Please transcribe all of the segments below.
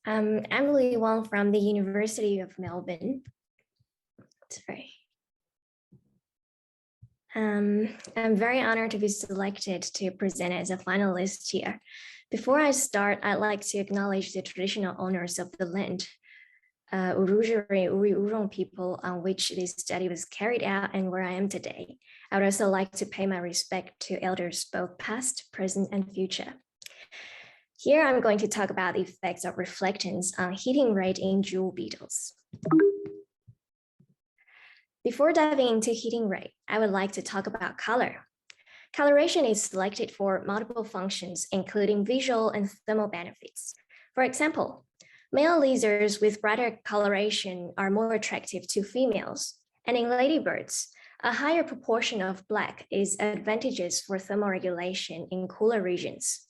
I'm Lu Yi from the University of Melbourne. Sorry. I'm very honored to be selected to present as a finalist here. Before I start, I'd like to acknowledge the traditional owners of the land, Urujari Uri Urong people on which this study was carried out and where I am today. I would also like to pay my respect to elders both past, present, and future. Here, I'm going to talk about the effects of reflectance on heating rate in jewel beetles. Before diving into heating rate, I would like to talk about color. Coloration is selected for multiple functions, including visual and thermal benefits. For example, male lizards with brighter coloration are more attractive to females, and in ladybirds, a higher proportion of black is advantageous for thermoregulation in cooler regions.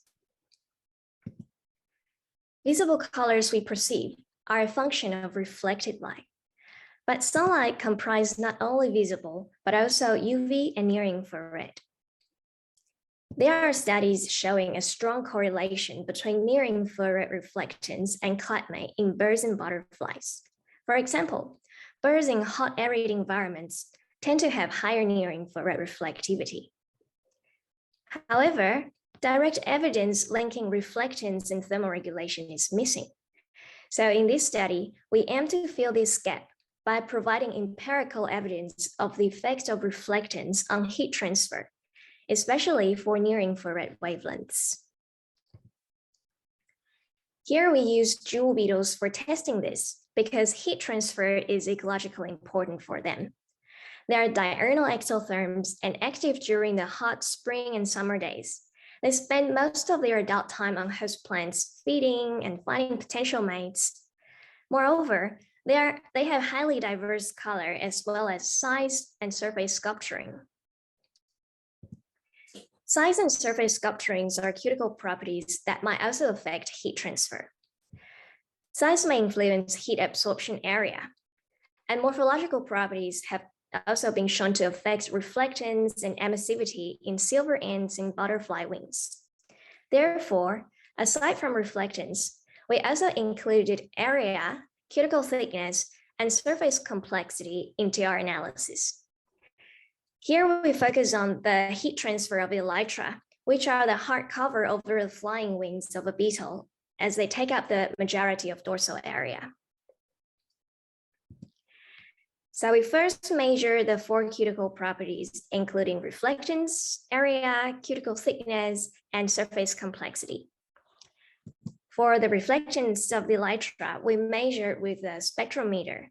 Visible colors we perceive are a function of reflected light. But sunlight comprises not only visible, but also UV and near-infrared. There are studies showing a strong correlation between near-infrared reflectance and climate in birds and butterflies. For example, birds in hot arid environments tend to have higher near-infrared reflectivity. However, direct evidence linking reflectance and thermoregulation is missing. So in this study, we aim to fill this gap by providing empirical evidence of the effect of reflectance on heat transfer, especially for near-infrared wavelengths. Here we use jewel beetles for testing this because heat transfer is ecologically important for them. They are diurnal exotherms and active during the hot spring and summer days. They spend most of their adult time on host plants, feeding and finding potential mates. Moreover, they have highly diverse color as well as size and surface sculpturing. Size and surface sculpturings are cuticle properties that might also affect heat transfer. Size may influence heat absorption area, and morphological properties have also been shown to affect reflectance and emissivity in silver ants and butterfly wings. Therefore, aside from reflectance, we also included area, cuticle thickness, and surface complexity into our analysis. Here we focus on the heat transfer of elytra, which are the hard cover over the flying wings of a beetle as they take up the majority of dorsal area. So we first measure the 4 cuticle properties, including reflectance, area, cuticle thickness, and surface complexity. For the reflectance of the elytra, we measure with a spectrometer.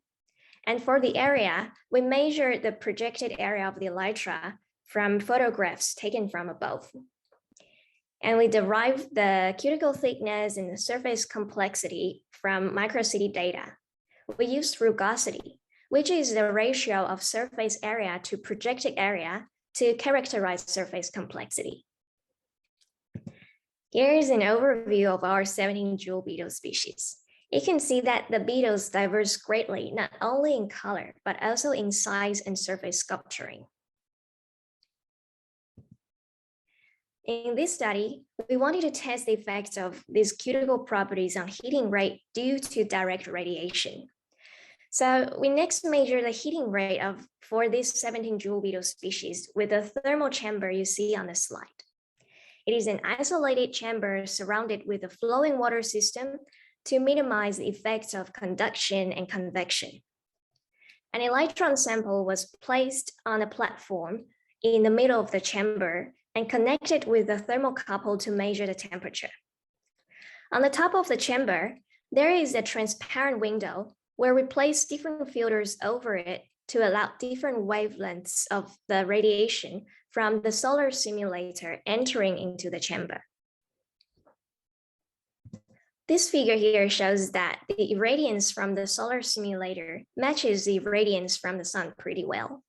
And for the area, we measure the projected area of the elytra from photographs taken from above. And we derive the cuticle thickness and the surface complexity from microcity data. We use rugosity, which is the ratio of surface area to projected area to characterize surface complexity. Here is an overview of our 17 jewel beetle species. You can see that the beetles diverge greatly, not only in color, but also in size and surface sculpturing. In this study, we wanted to test the effects of these cuticle properties on heating rate due to direct radiation. So we next measure the heating rate for these 17 jewel beetle species with the thermal chamber you see on the slide. It is an isolated chamber surrounded with a flowing water system to minimize the effects of conduction and convection. An electron sample was placed on a platform in the middle of the chamber and connected with a thermocouple to measure the temperature. On the top of the chamber, there is a transparent window where we place different filters over it to allow different wavelengths of the radiation from the solar simulator entering into the chamber. This figure here shows that the irradiance from the solar simulator matches the irradiance from the sun pretty well.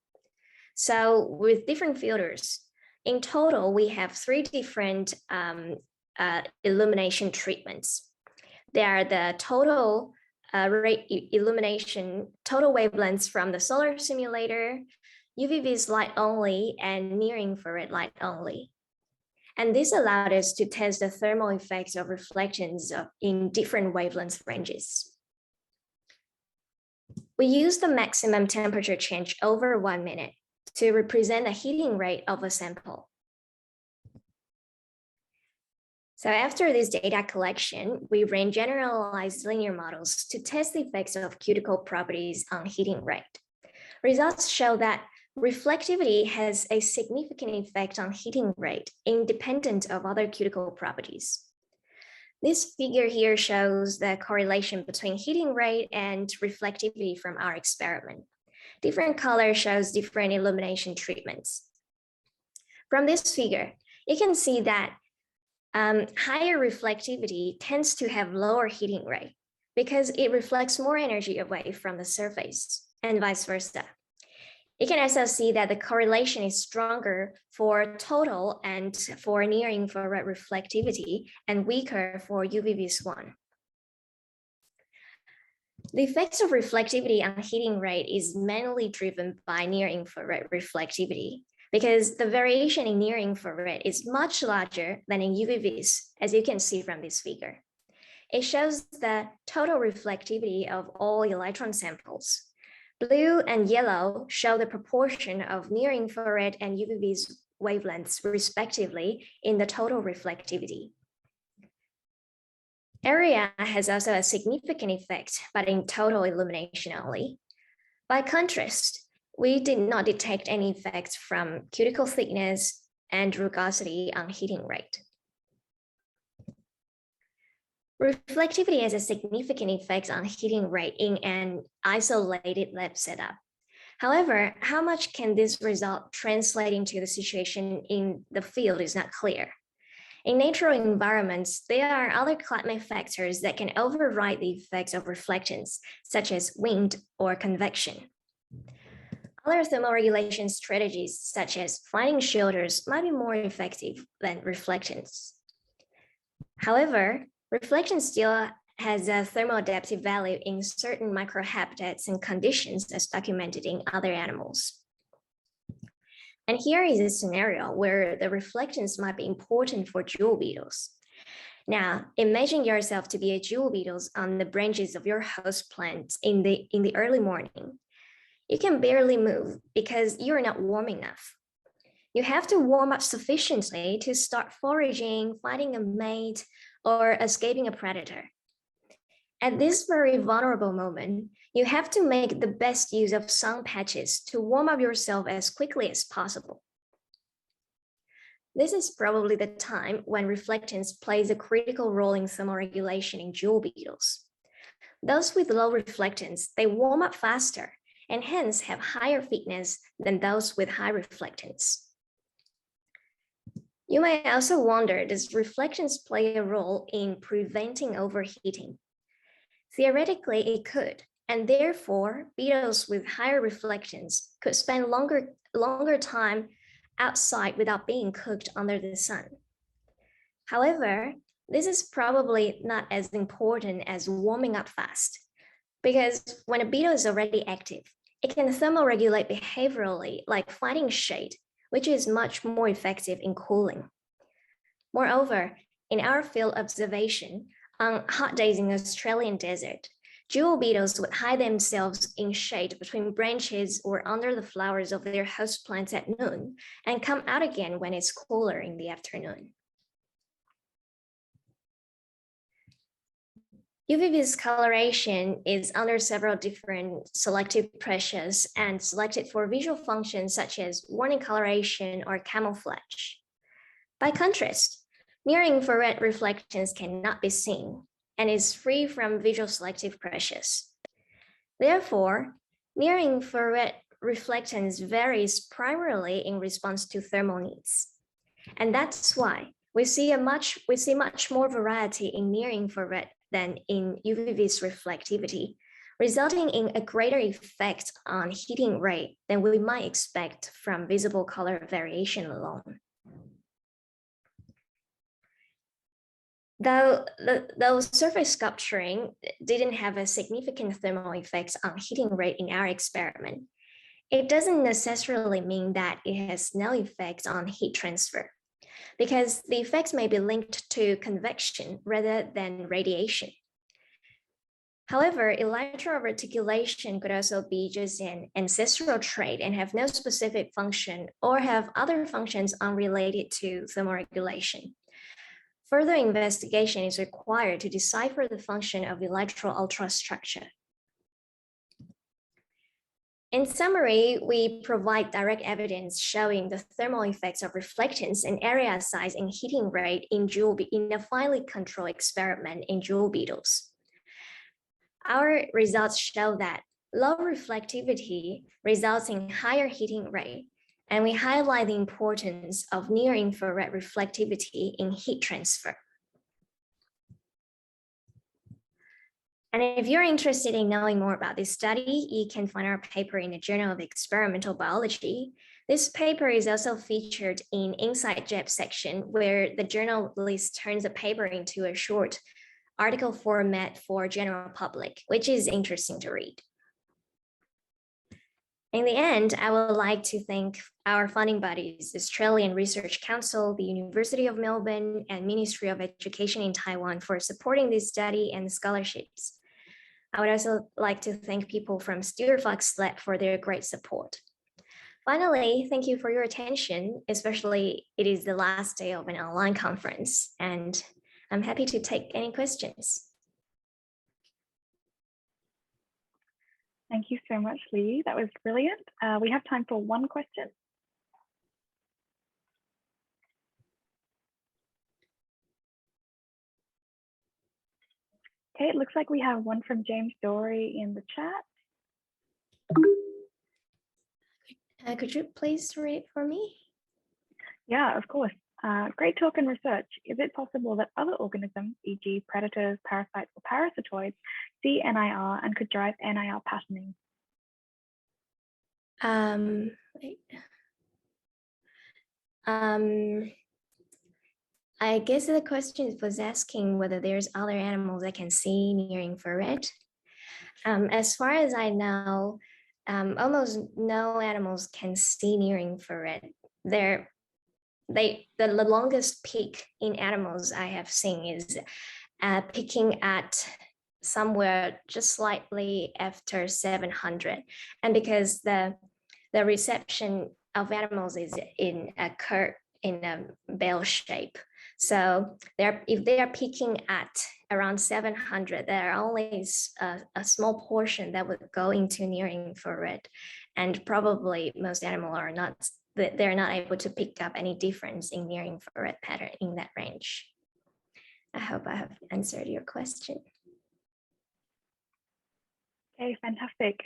So with different filters, in total, we have 3 different illumination treatments. They are the total illumination, total wavelengths from the solar simulator, UV-vis light only, and near-infrared light only. And this allowed us to test the thermal effects of reflections in different wavelength ranges. We used the maximum temperature change over 1 minute to represent the heating rate of a sample. So after this data collection, we ran generalized linear models to test the effects of cuticle properties on heating rate. Results show that reflectivity has a significant effect on heating rate, independent of other cuticle properties. This figure here shows the correlation between heating rate and reflectivity from our experiment. Different color shows different illumination treatments. From this figure, you can see that higher reflectivity tends to have lower heating rate because it reflects more energy away from the surface and vice versa. You can also see that the correlation is stronger for total and for near infrared reflectivity and weaker for UV-Vis1. The effects of reflectivity on heating rate is mainly driven by near infrared reflectivity because the variation in near infrared is much larger than in UV-Vis, as you can see from this figure. It shows the total reflectivity of all electron samples. Blue and yellow show the proportion of near infrared and UV-Vis wavelengths respectively in the total reflectivity. Area has also a significant effect, but in total illumination only. By contrast, we did not detect any effects from cuticle thickness and rugosity on heating rate. Reflectivity has a significant effect on heating rate in an isolated lab setup. However, how much can this result translate into the situation in the field is not clear. In natural environments, there are other climate factors that can override the effects of reflectance, such as wind or convection. Other thermoregulation strategies, such as finding shelters, might be more effective than reflectance. However, reflection still has a thermoadaptive value in certain microhabitats and conditions as documented in other animals. And here is a scenario where the reflectance might be important for jewel beetles. Now, imagine yourself to be a jewel beetle on the branches of your host plant in the early morning. You can barely move because you're not warm enough. You have to warm up sufficiently to start foraging, finding a mate, or escaping a predator. At this very vulnerable moment, you have to make the best use of sun patches to warm up yourself as quickly as possible. This is probably the time when reflectance plays a critical role in thermoregulation in jewel beetles. Those with low reflectance, they warm up faster and hence have higher fitness than those with high reflectance. You may also wonder, does reflectance play a role in preventing overheating? Theoretically, it could, and therefore, beetles with higher reflectance could spend longer time outside without being cooked under the sun. However, this is probably not as important as warming up fast, because when a beetle is already active, it can thermoregulate behaviorally, like finding shade, which is much more effective in cooling. Moreover, in our field observation, on hot days in the Australian desert, jewel beetles would hide themselves in shade between branches or under the flowers of their host plants at noon and come out again when it's cooler in the afternoon. UV-Vis coloration is under several different selective pressures and selected for visual functions such as warning coloration or camouflage. By contrast, near-infrared reflectance cannot be seen and is free from visual selective pressures. Therefore, near-infrared reflectance varies primarily in response to thermal needs. And that's why we see much more variety in near-infrared than in UV-Vis reflectivity, resulting in a greater effect on heating rate than we might expect from visible color variation alone. Though surface sculpturing didn't have a significant thermal effects on heating rate in our experiment, it doesn't necessarily mean that it has no effect on heat transfer. because the effects may be linked to convection rather than radiation. However, elytral reticulation could also be just an ancestral trait and have no specific function or have other functions unrelated to thermoregulation. Further investigation is required to decipher the function of elytral ultrastructure. In summary, we provide direct evidence showing the thermal effects of reflectance and area size and heating rate in a finely controlled experiment in jewel beetles. Our results show that low reflectivity results in higher heating rate, and we highlight the importance of near-infrared reflectivity in heat transfer. And if you're interested in knowing more about this study, you can find our paper in the Journal of Experimental Biology. This paper is also featured in Inside JEP section, where the journalist turns the paper into a short article format for general public, which is interesting to read. In the end, I would like to thank our funding bodies, Australian Research Council, the University of Melbourne, and Ministry of Education in Taiwan for supporting this study and scholarships. I would also like to thank people from Stuart Fox Lab for their great support. Finally, thank you for your attention, especially it is the last day of an online conference, and I'm happy to take any questions. Thank you so much, Lee. That was brilliant. We have time for one question. Okay, it looks like we have one from James Dory in the chat. Could you please read it for me? Yeah, of course. Great talk and research. Is it possible that other organisms, e.g. predators, parasites, or parasitoids, see NIR and could drive NIR patterning? I guess the question was asking whether there's other animals that can see near infrared. As far as I know, almost no animals can see near infrared. The longest peak in animals I have seen is peaking at somewhere just slightly after 700, and because the reception of animals is in a curve, in a bell shape. So if they are peaking at around 700, there are only a small portion that would go into near infrared, and probably most animals are not. They're not able to pick up any difference in near infrared pattern in that range. I hope I have answered your question. Okay, fantastic.